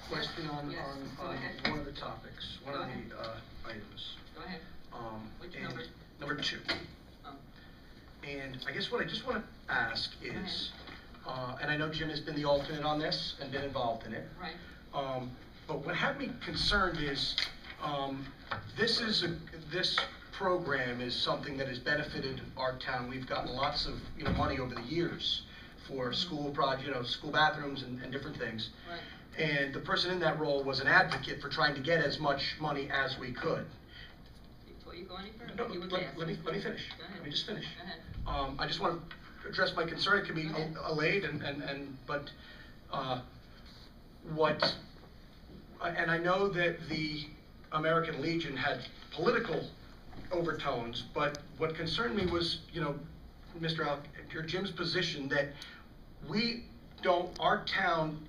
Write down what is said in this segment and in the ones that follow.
question on, Yes, go on ahead. one of the topics, one Go of ahead. the items. Go ahead. Which And number? Number 2. Oh, And I guess what I just want to ask is, and I know Jim has been the alternate on this and been involved in it. right. But what had me concerned is, this program is something that has benefited our town. We've gotten lots of, money over the years for school school bathrooms and different things. Right. And the person in that role was an advocate for trying to get as much money as we could. Before you go any further, No, you would let ask. me finish. Go ahead. Let me just finish. Go ahead. I just want to address my concern. It can be Go ahead. allayed but and I know that the American Legion had political overtones, but what concerned me was, Jim's position that our town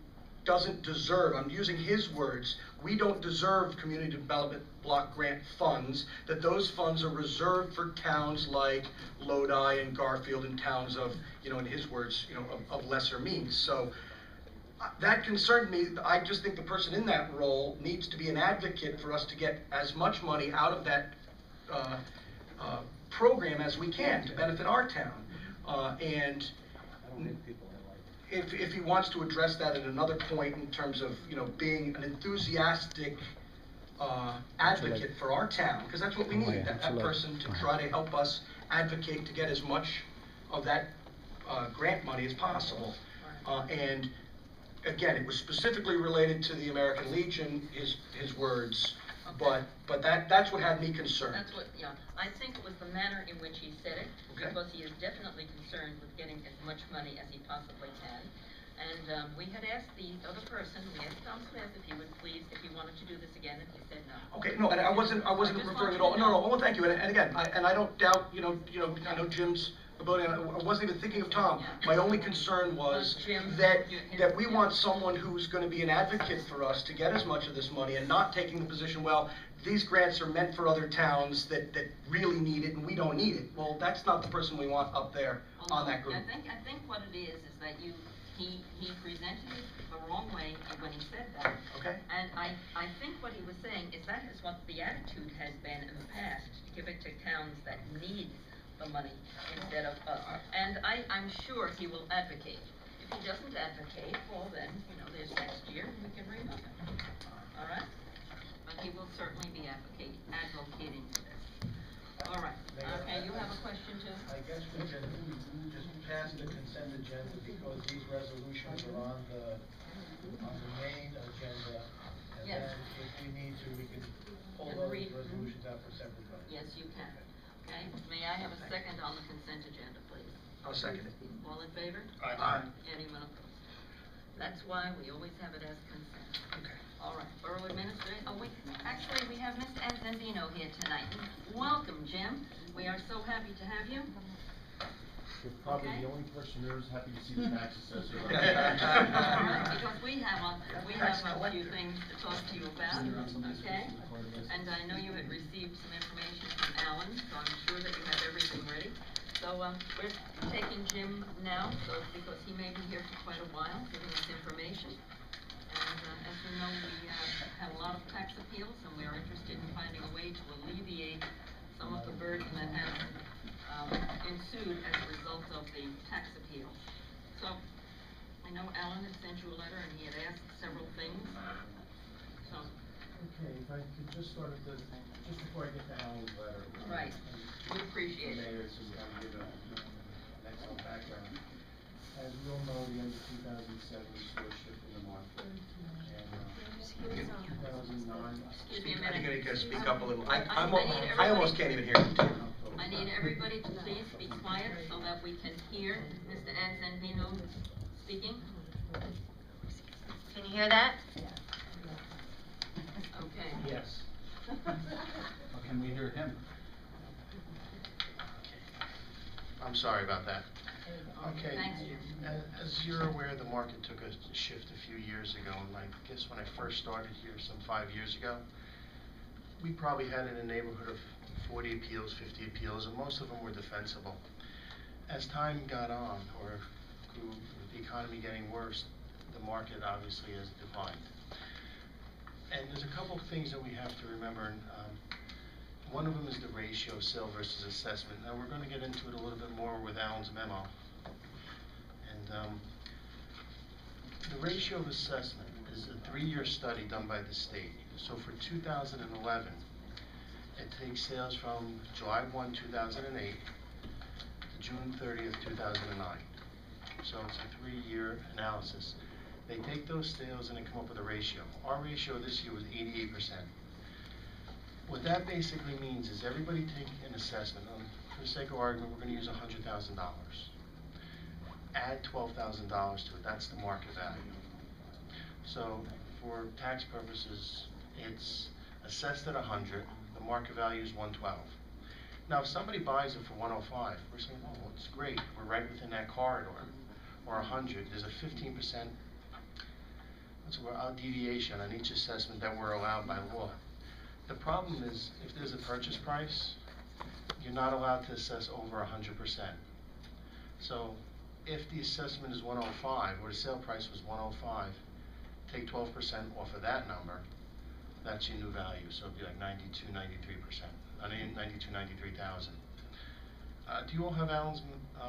doesn't deserve, I'm using his words, we don't deserve community development block grant funds, that those funds are reserved for towns like Lodi and Garfield and towns of, in his words, of lesser means. So that concerned me. I just think the person in that role needs to be an advocate for us to get as much money out of that program as we can to benefit our town. And if he wants to address that at another point in terms of, being an enthusiastic advocate for our town, because that's what we need, that person to try to help us advocate to get as much of that grant money as possible. And again, it was specifically related to the American Legion, his words, Okay. but that's what had me concerned. That's what, yeah, I think it was the manner in which he said it, Okay. because he is definitely concerned with getting as much money as he possibly can. And we had asked the other person, we asked Tom Smith if he would please, if he wanted to do this again, and he said no. Okay, no, and I wasn't I just referring at want all. you to know. No, thank you. And again, I don't doubt, I know Jim's ability. I wasn't even thinking of Tom. Yeah. My only concern was Jim, that we want someone who's going to be an advocate for us to get as much of this money and not taking the position, well, these grants are meant for other towns that really need it and we don't need it. Well, that's not the person we want up there on that group. I think what it is that he presented it the wrong way when he said that. Okay. And I think what he was saying is that is what the attitude has been in the past, to give it to towns that need the money instead of us. And I'm sure he will advocate. If he doesn't advocate, well then, there's next year and we can remove him. All right? But he will certainly be advocating for this. All right. Okay, you have a question too? I guess we can just pass the consent agenda because these resolutions are on the main agenda. And Yes. then if we need to, we can pull And those read- resolutions out for separate votes. Yes, you can. Okay, may I have a second on the consent agenda, please? I'll second it. All in favor? Aye. Anyone opposed? That's why we always have it as consent. Okay. All right, Borough Administrator, actually, we have Mr. Anzandino here tonight. Welcome, Jim. We are so happy to have you. You're probably Okay. the only person who's happy to see the tax assessor. All right, because we have a few things to talk to you about, okay? And I know you had received some information from Alan, so I'm sure that you have everything ready. So, we're taking Jim now, because he may be here for quite a while, giving us information. And, as you know, we have a lot of tax appeals, and we are interested in finding a way to alleviate some of the burden that has ensued as a result of the tax appeals. So, I know Alan had sent you a letter, and he had asked several things. So, Okay, if I could just start at just before I get to Alan's letter. right, we appreciate it. Mayor, so I'll give an excellent background. As we all know, the end of 2007, we saw a shift in the market. And 2009. Excuse me a I think I minute. gotta speak up a little. I need I almost can't even hear you. I need everybody to please be quiet so that we can hear Mr. Anzandino speaking. Can you hear that? Okay. Yes. How can we hear him? I'm sorry about that. Okay, Thanks, Jim. as you're aware, the market took a shift a few years ago, and I guess when I first started here some 5 years ago, we probably had in the neighborhood of 40 appeals, 50 appeals, and most of them were defensible. As time got on, or grew, with the economy getting worse, the market obviously has declined. couple of things that we have to remember, and one of them is the ratio, sale versus assessment. Now, we're going to get into it a little bit more with Alan's memo. And the ratio of assessment is a 3-year study done by the state. So for 2011, it takes sales from July 1, 2008 to June 30th, 2009. So it's a 3-year analysis. They take those sales and they come up with a ratio. Our ratio this year was 88%. What that basically means is everybody take an assessment. For the sake of argument, we're going to use $100,000. Add $12,000 to it. That's the market value. So for tax purposes, it's assessed at 100. The market value is 112. Now, if somebody buys it for 105, we're saying, oh, well, it's great. We're right within that corridor. Or 100. There's a 15% deviation on each assessment that we're allowed by law. The problem is, if there's a purchase price, you're not allowed to assess over 100%. So, if the assessment is 105, or the sale price was 105, take 12% off of that number, that's your new value. So it'd be like 92, 93%. I mean, 92, 93,000. Do you all have Alan's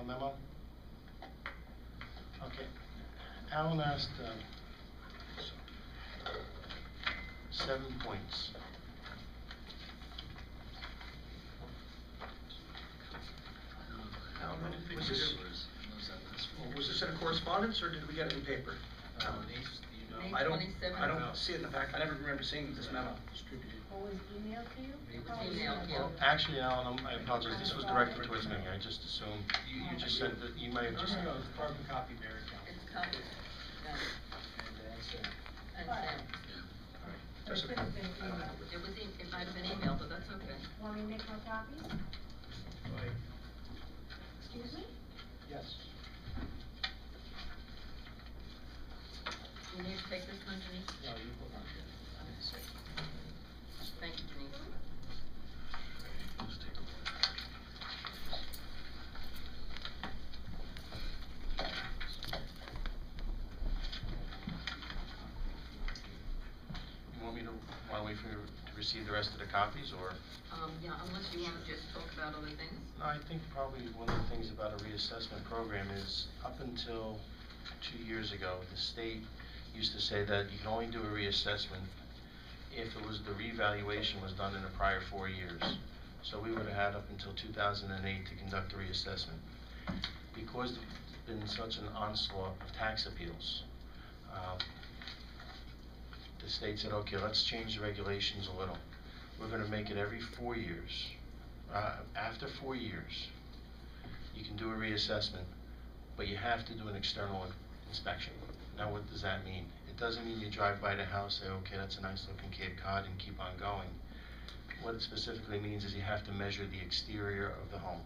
memo? Okay. Alan asked 7 points. Was this in a correspondence, or did we get it in paper? May I don't 27th. see it in the pack. I never remember seeing this memo. Or was it emailed to you? It was emailed, yeah. Well, actually, Alan, I apologize. This was directed towards me. I just assumed you just sent that you might have just. No, it's carbon copy, Mary. It's copied, yeah, and Sam. Or it could have been emailed. It might have been emailed, but that's okay. Want me to make more copies? Excuse me? Yes. You need to take this one, Denise? No, you put on here. Thank you, Denise. You want me to wait for you to receive the rest of the copies, or? Yeah, unless you want to just talk about other things. No, I think probably one of the things about a reassessment program is up until 2 years ago, the state used to say that you can only do a reassessment if it was the revaluation was done in the prior 4 years. So we would have had up until 2008 to conduct a reassessment. Because there's been such an onslaught of tax appeals, the state said, okay, let's change the regulations a little. We're going to make it every 4 years. After 4 years, you can do a reassessment, but you have to do an external inspection. Now, what does that mean? It doesn't mean you drive by the house, say, okay, that's a nice looking Cape Cod, and keep on going. What it specifically means is you have to measure the exterior of the home.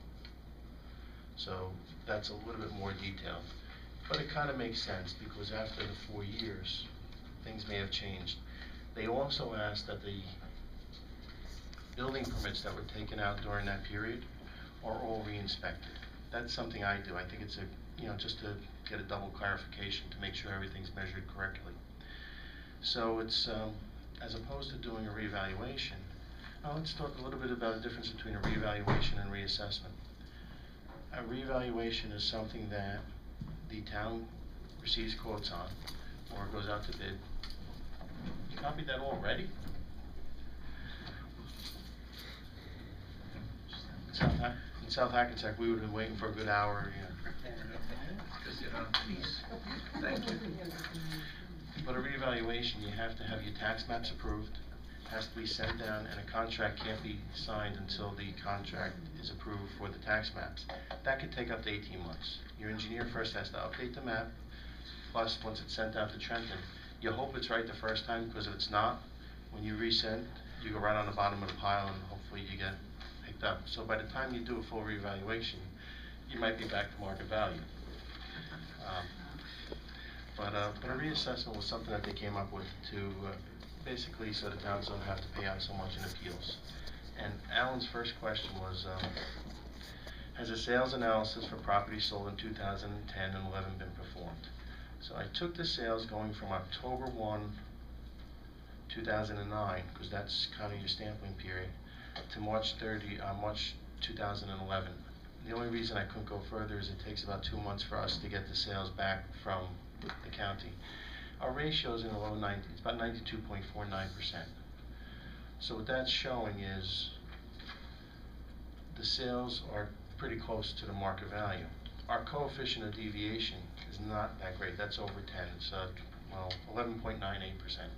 So that's a little bit more detailed. But it kind of makes sense, because after the 4 years, things may have changed. They also asked that the building permits that were taken out during that period are all re-inspected. That's something I do. I think it's just to get a double clarification to make sure everything's measured correctly. So it's, as opposed to doing a reevaluation, now let's talk a little bit about the difference between a reevaluation and reassessment. A reevaluation is something that the town receives quotes on, or goes out to bid. You copied that already? In South Hackensack, we would have been waiting for a good hour. Thank you. But a reevaluation, you have to have your tax maps approved, has to be sent down, and a contract can't be signed until the contract is approved for the tax maps. That could take up to 18 months. Your engineer first has to update the map, plus once it's sent out to Trenton, you hope it's right the first time, because if it's not, when you resend, you go right on the bottom of the pile and hopefully you get picked up. So by the time you do a full reevaluation, you might be back to market value. But a reassessment was something that they came up with to basically so the towns don't have to pay out so much in appeals. And Alan's first question was, has a sales analysis for property sold in 2010 and 11 been performed? So I took the sales going from October 1, 2009, because that's kind of your stamping period, to March 2011. The only reason I couldn't go further is it takes about 2 months for us to get the sales back from the county. Our ratio is in the low 90s, it's about 92.49%. So what that's showing is the sales are pretty close to the market value. Our coefficient of deviation is not that great. That's over 10. It's 11.98%.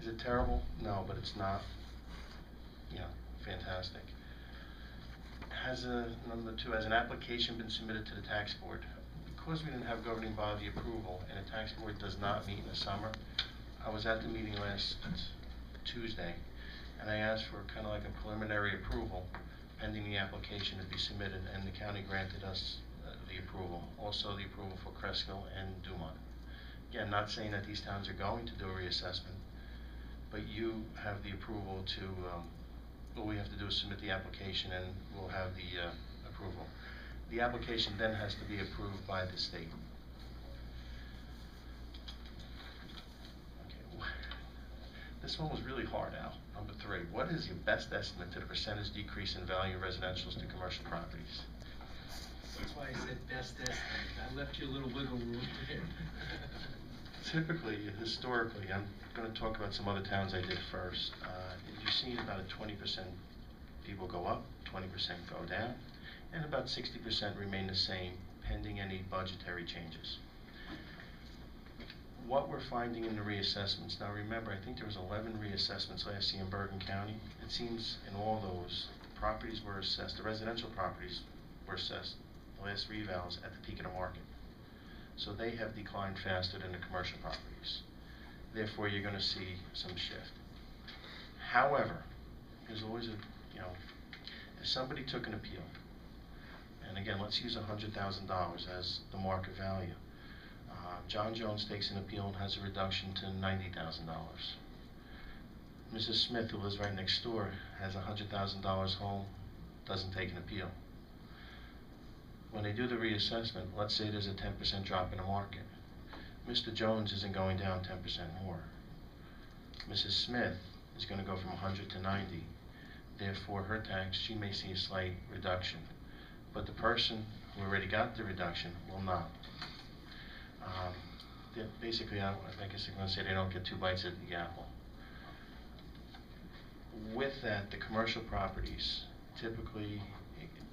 Is it terrible? No, but it's not, fantastic. Number 2, has an application been submitted to the tax board? Because we didn't have governing body approval and the tax board does not meet in the summer, I was at the meeting last Tuesday and I asked for kind of like a preliminary approval pending the application to be submitted, and the county granted us the approval. Also the approval for Cresskill and Dumont. Again, not saying that these towns are going to do a reassessment, but you have the approval to, all we have to do is submit the application and we'll have the approval. The application then has to be approved by the state. Okay. This one was really hard, Al. Number 3, what is your best estimate to the percentage decrease in value of residentials to commercial properties? That's why I said best estimate. I left you a little wiggle room there. Typically, historically, I'm going to talk about some other towns I did first. You've seen about a 20% people go up, 20% go down, and about 60% remain the same pending any budgetary changes. What we're finding in the reassessments, now remember, I think there was 11 reassessments last year in Bergen County. It seems in all those, the properties were assessed, the residential properties were assessed, the last revals at the peak of the market. So they have declined faster than the commercial properties. Therefore, you're going to see some shift. However, there's always a, if somebody took an appeal, and again, let's use $100,000 as the market value. John Jones takes an appeal and has a reduction to $90,000. Mrs. Smith, who lives right next door, has $100,000 home, doesn't take an appeal. When they do the reassessment, let's say there's a 10% drop in the market. Mr. Jones isn't going down 10% more. Mrs. Smith is going to go from 100 to 90. Therefore, her tax, she may see a slight reduction. But the person who already got the reduction will not. Basically, I guess I'm going to say they don't get 2 bites at the apple. With that, the commercial properties, typically,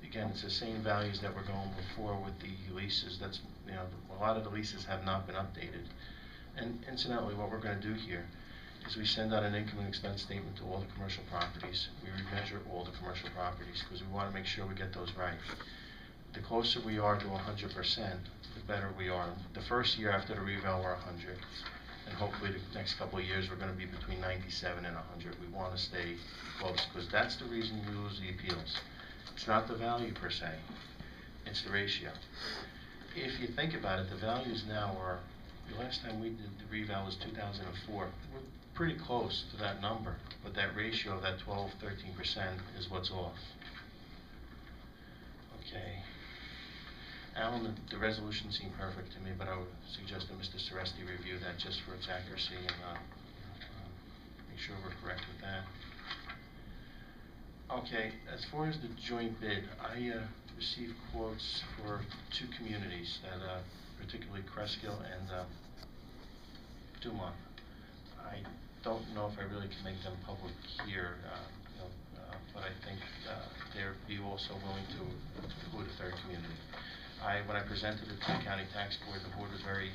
again, it's the same values that were going before with the leases. That's, a lot of the leases have not been updated. And incidentally, what we're going to do here is we send out an income and expense statement to all the commercial properties. We remeasure all the commercial properties because we want to make sure we get those right. The closer we are to 100%, the better we are. The first year after the reval, we're 100. And hopefully the next couple of years, we're going to be between 97 and 100. We want to stay close because that's the reason we lose the appeals. It's not the value per se, it's the ratio. If you think about it, the values now are, the last time we did the reval was 2004. We're pretty close to that number, but that ratio, that 12-13% is what's off. Okay. Alan, the resolution seemed perfect to me, but I would suggest that Mr. Seresti review that just for its accuracy and make sure we're correct with that. Okay, as far as the joint bid, I received quotes for 2 communities, that particularly Cresskill and Dumont. I don't know if I really can make them public here, but I think they'd be also willing to include a 3rd community. When I presented it to the county tax board, the board was very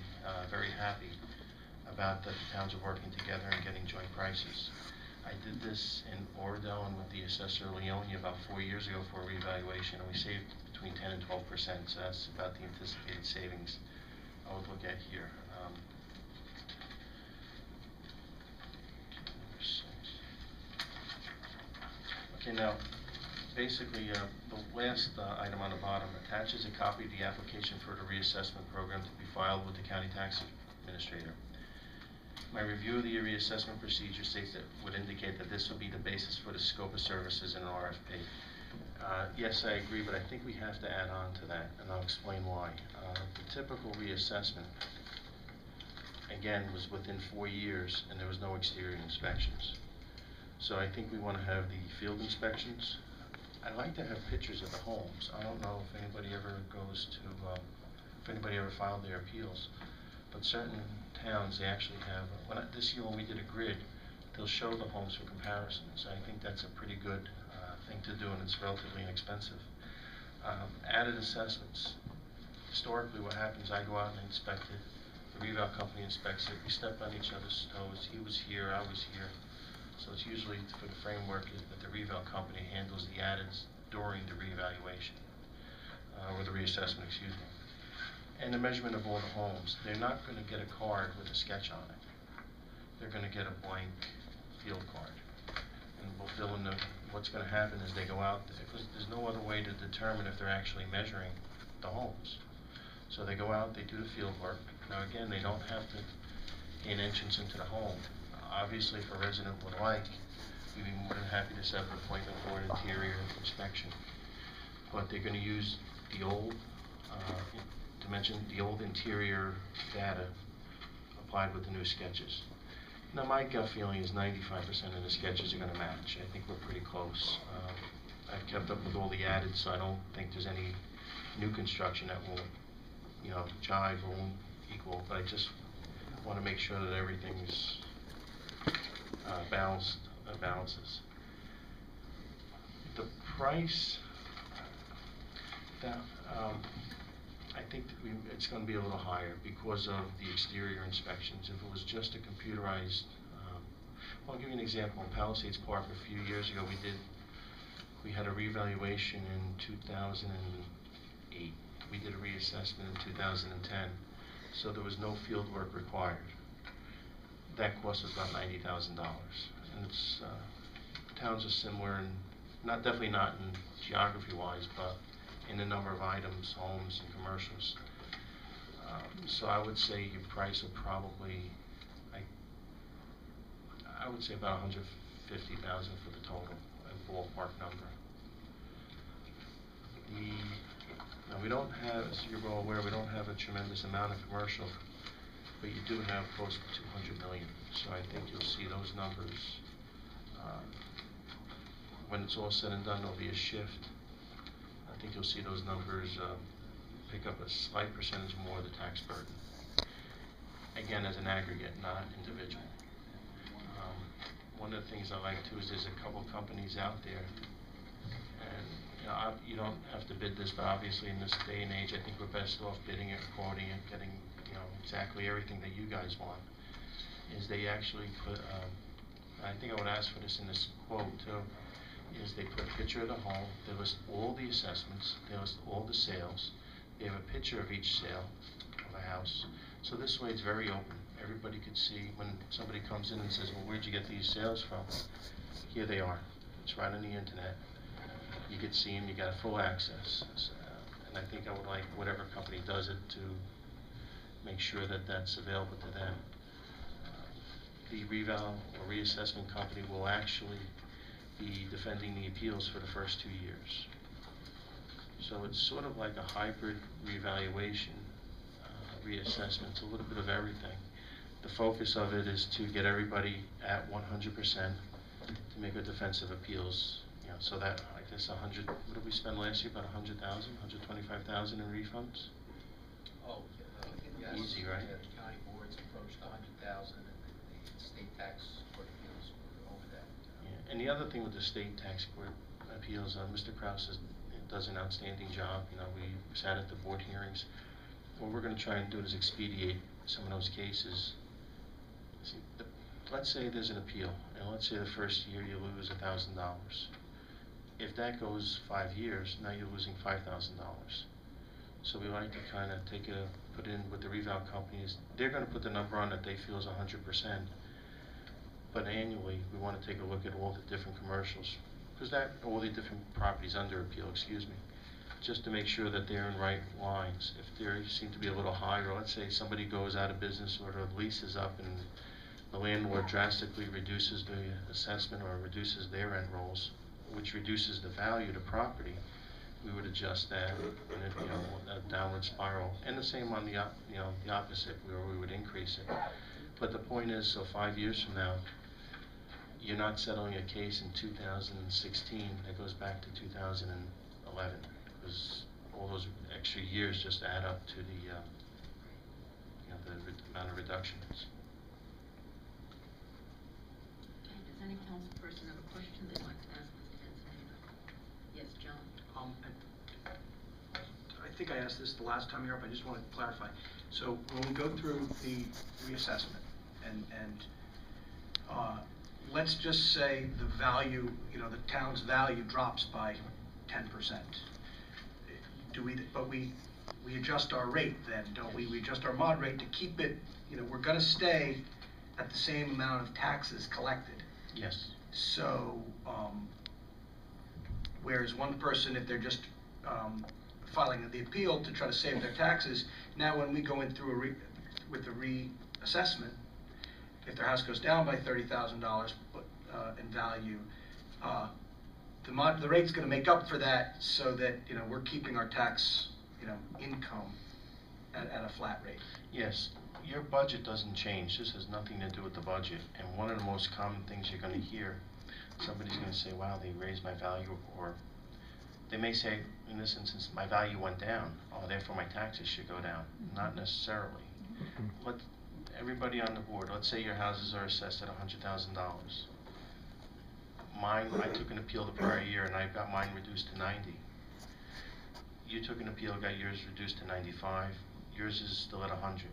happy about that the towns are working together and getting joint prices. I did this in Oradell and with the assessor Leone about 4 years ago for a reevaluation, and we saved between 10 and 12%, so that's about the anticipated savings I would look at here. Okay, now, basically, the last item on the bottom attaches a copy of the application for the reassessment program to be filed with the county tax administrator. My review of the reassessment procedure states that would indicate that this will be the basis for the scope of services in an RFP. Yes, I agree, but I think we have to add on to that, and I'll explain why. The typical reassessment, again, was within 4 years, and there was no exterior inspections. So I think we want to have the field inspections. I'd like to have pictures of the homes. I don't know if anybody ever goes to, if anybody ever filed their appeals, but certain towns, they actually have, this year when we did a grid, they'll show the homes for comparisons. I think that's a pretty good thing to do, and it's relatively inexpensive. Added assessments. Historically, what happens, I go out and inspect it, the reval company inspects it, we step on each other's toes, he was here, I was here. So it's usually for the framework is that the reval company handles the addeds during the reevaluation, or the reassessment, excuse me. And the measurement of all the homes. They're not going to get a card with a sketch on it. They're going to get a blank field card. And we'll fill in what's going to happen is they go out, because there's no other way to determine if they're actually measuring the homes. So they go out, they do the field work. Now again, they don't have to gain entrance into the home. Obviously, if a resident would like, we'd be more than happy to set up an appointment for an interior inspection. But they're going to use the old, the old interior data applied with the new sketches. Now, my gut feeling is 95% of the sketches are going to match. I think we're pretty close. I've kept up with all the added, so I don't think there's any new construction that won't, jive or won't equal. But I just want to make sure that everything's balances. The price, I think that it's going to be a little higher because of the exterior inspections. If it was just a computerized, I'll give you an example. In Palisades Park a few years ago, we had a reevaluation in 2008. We did a reassessment in 2010, so there was no field work required. That cost us about $90,000, and it's towns are similar, and definitely not in geography-wise, but in the number of items, homes, and commercials. So I would say your price would probably, I would say about $150,000 for the total, a ballpark number. Now we don't have, as you're well aware, we don't have a tremendous amount of commercial, but you do have close to 200 million. So I think you'll see those numbers. When it's all said and done, there'll be a shift. I think you'll see those numbers pick up a slight percentage more of the tax burden. Again, as an aggregate, not individual. One of the things I like too is there's a couple companies out there, and you don't have to bid this, but obviously in this day and age, I think we're best off bidding it, quoting it, getting exactly everything that you guys want. Is they actually put, I think I would ask for this in this quote too, is they put a picture of the home, they list all the assessments, they list all the sales, they have a picture of each sale of a house. So this way it's very open. Everybody could see when somebody comes in and says, well, where'd you get these sales from? Here they are. It's right on the internet. You could see them, you got full access. And I think I would like whatever company does it to make sure that that's available to them. The reval or reassessment company will actually be defending the appeals for the first 2 years. So it's sort of like a hybrid reevaluation, reassessment. It's a little bit of everything. The focus of it is to get everybody at 100% to make a defensive appeals. So that, I guess, 100. What did we spend last year? About 100,000, 125,000 in refunds. Oh, yes. Easy, right? Yeah, the county boards approached 100,000, and the state tax court appeals were over that. Yeah. And the other thing with the state tax court appeals, Mr. Krause does an outstanding job. We sat at the board hearings. What we're going to try and do is expedite some of those cases. See, let's say there's an appeal, and let's say the first year you lose $1,000. If that goes 5 years, now you're losing $5,000. So we like to kind of put in with the reval companies. They're going to put the number on that they feel is 100%. But annually, we want to take a look at all the different commercials, because all the different properties under appeal, excuse me, just to make sure that they're in right lines. If they seem to be a little higher, let's say somebody goes out of business or the lease is up and the landlord drastically reduces the assessment or reduces their rent rolls, which reduces the value of the property, we would adjust that, and if, a downward spiral, and the same on the the opposite, where we would increase it. But the point is, so 5 years from now, you're not settling a case in 2016 that goes back to 2011, because all those extra years just add up to the, the amount of reductions. Okay, does any council person have a question they'd like to ask Mr. Encinia? Yes, John? I think I asked this the last time you were up, I just want to clarify. So when we go through the reassessment and let's just say the value, the town's value drops by 10%. But we adjust our rate then, don't we? We adjust our mod rate to keep it, we're gonna stay at the same amount of taxes collected. Yes. So, whereas one person, if they're just filing the appeal to try to save their taxes, now when we go in through with the reassessment, if their house goes down by $30,000 in value, the rate's going to make up for that, so that we're keeping our tax income at a flat rate. Yes, your budget doesn't change. This has nothing to do with the budget. And one of the most common things you're going to hear, somebody's going to say, "Wow, they raised my value," or they may say, in this instance, "My value went down. Oh, therefore my taxes should go down." Not necessarily. Everybody on the board, let's say your houses are assessed at $100,000. Mine, I took an appeal the prior year and I got mine reduced to 90. You took an appeal, got yours reduced to 95. Yours is still at 100.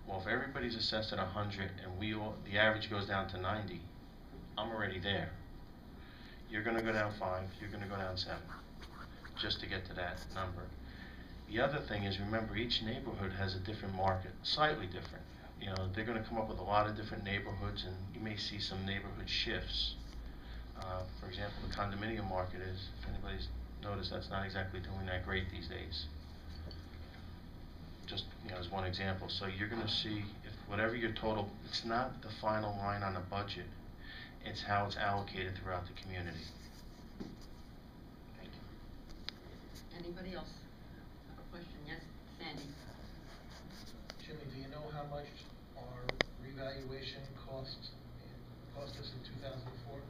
Well, if everybody's assessed at 100 and the average goes down to 90, I'm already there. You're going to go down 5. You're going to go down 7, just to get to that number. The other thing is, remember, each neighborhood has a different market, slightly different. They're going to come up with a lot of different neighborhoods, and you may see some neighborhood shifts. For example, the condominium market is, if anybody's noticed, that's not exactly doing that great these days. Just as one example. So you're going to see, if whatever your total, it's not the final line on the budget, it's how it's allocated throughout the community. Thank you. Anybody else have a question? Yes, Sandy? Jimmy, do you know how much our revaluation cost us in 2004?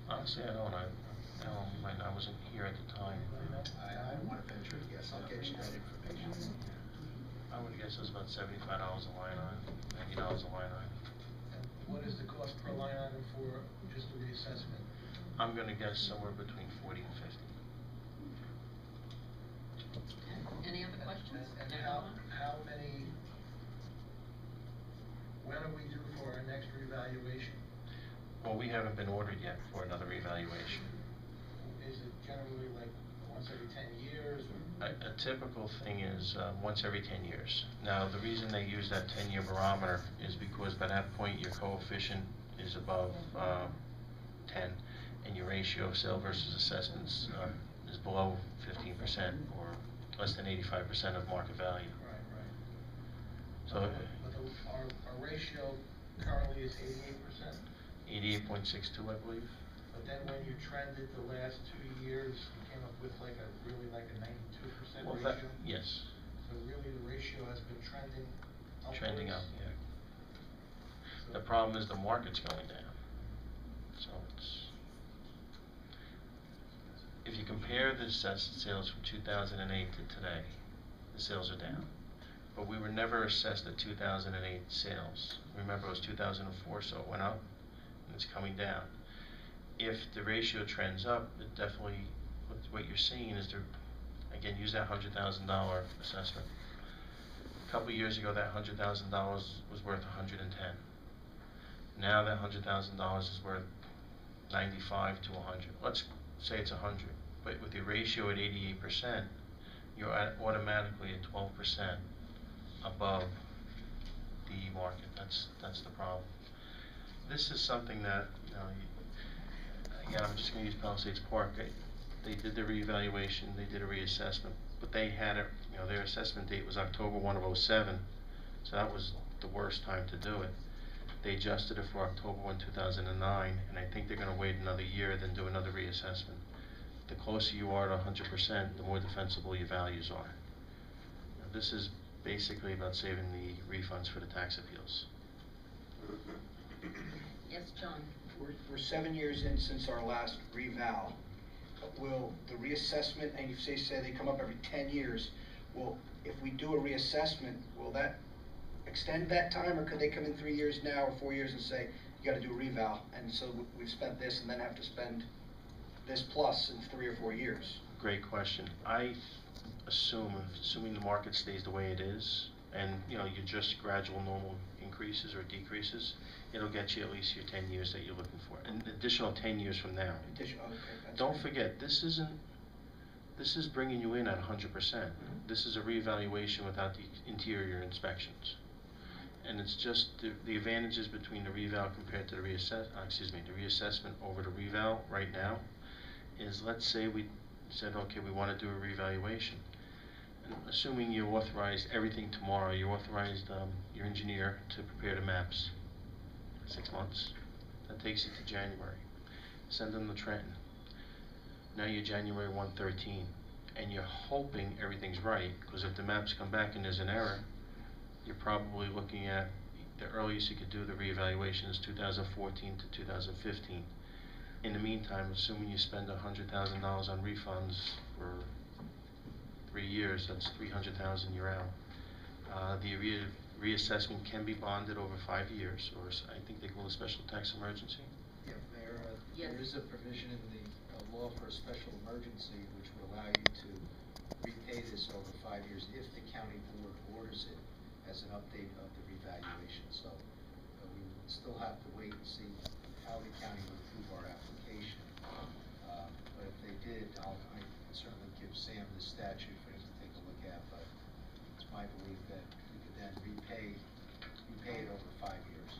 Honestly, I don't. I wasn't here at the time. I don't want to venture a guess, I'll get you that information. I would guess it was about $75 a line item, $90 a line item. And what is the cost per line item for just the reassessment? I'm going to guess somewhere between 40 and 50. Any other questions? And how many, when are we due for our next revaluation? Well, we haven't been ordered yet for another revaluation. Is it generally like once every 10 years? Or? A typical thing is once every 10 years. Now, the reason they use that 10-year barometer is because by that point your coefficient is above 10, and your ratio of sale versus assessments is below 15%, or less than 85% of market value. Right. So our ratio currently is 88%. 88.62, I believe. But then when you trended the last 2 years, you came up with like a 92% Well, ratio. Yes. So really the ratio has been trending upwards. Trending up, yeah. So The problem is the market's going down. So if you compare the assessed sales from 2008 to today, the sales are down. But we were never assessed at 2008 sales. Remember, it was 2004, so it went up, and it's coming down. If the ratio trends up, it definitely, what you're seeing is, again, use that $100,000 assessment. A couple of years ago, that $100,000 was worth 110. Now that $100,000 is worth 95 to 100. Let's say it's 100, but with your ratio at 88%, you're automatically at 12% above the market. That's the problem. This is something that, again, I'm just going to use Palisades Park. They did the reevaluation, they did a reassessment, but they had it, their assessment date was October 1 of 07, so that was the worst time to do it. They adjusted it for October 1, 2009, and I think they're going to wait another year, then do another reassessment. the closer you are to 100%, the more defensible your values are. Now, this is basically about saving the refunds for the tax appeals. Yes, John? We're 7 years in since our last reval. Will the reassessment, and you say they come up every 10 years, if we do a reassessment, will that extend that time, or could they come in 3 years now or 4 years and say, you gotta do a reval, and so we've spent this and then have to spend this plus in 3 or 4 years? Great question. I assuming the market stays the way it is, and you just gradual normal increases or decreases, it'll get you at least your 10 years that you're looking for, an additional 10 years from now. Okay, Don't great. forget, this is bringing you in at 100%. This is a reevaluation without the interior inspections. And it's just the advantages between the reval compared to the reassessment over the reval right now is, let's say we said, okay, we want to do a reevaluation. And assuming you authorized everything tomorrow, you authorized your engineer to prepare the maps. 6 months. That takes you to January. Send them to Trenton. Now you're January 1/13, and you're hoping everything's right, because if the maps come back and there's an error, you're probably looking at the earliest you could do the reevaluation is 2014 to 2015. In the meantime, assuming you spend $100,000 on refunds for 3 years, that's $300,000 you're out. The reassessment can be bonded over 5 years, or I think they call it a special tax emergency. Yeah, Yes. there is a provision in the law for a special emergency which will allow you to repay this over 5 years if the county board orders it as an update of the revaluation. So we would still have to wait and see how the county would approve our application. But if they did, I can certainly give Sam the statute for him to take a look at, but it's my belief that we could then repay it over 5 years.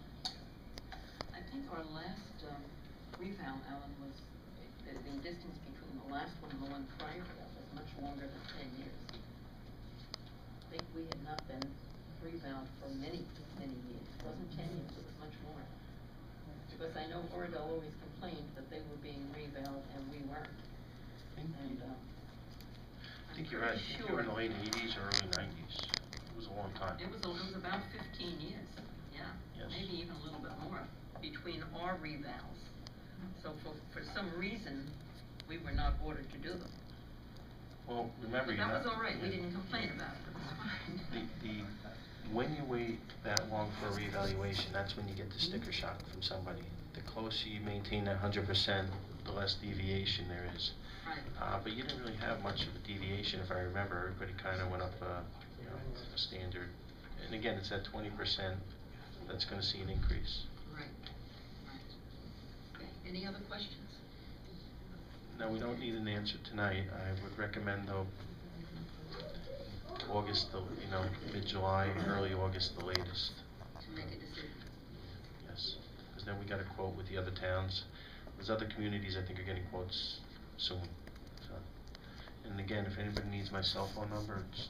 I think our last reval, Alan, was, the distance between the last one and the one prior to that was much longer than 10 years. I think we had not been revaled for many, many years. It wasn't 10 years, it was much more. Because I know Ordo always complained that they were being revaled and we weren't. And, I think you're right. I think you were in the late 80s or early 90s. It was a long time. It was about 15 years, yeah. Yes. Maybe even a little bit more between our revals. So for some reason, we were not ordered to do them. Well, remember, But that was all right, we didn't complain about it, it was fine. When you wait that long for a reevaluation, that's when you get the sticker shock from somebody. The closer you maintain that 100%, the less deviation there is. Right. But you didn't really have much of a deviation, if I remember. Everybody kind of went up a standard. And again, it's at 20%. That's going to see an increase. Right. Okay, any other questions? No, we don't need an answer tonight. I would recommend, though, August, mid-July, early August, the latest. To make a decision. Yes, because then we got a quote with the other towns. There's other communities I think are getting quotes soon. So, and again, if anybody needs my cell phone number, it's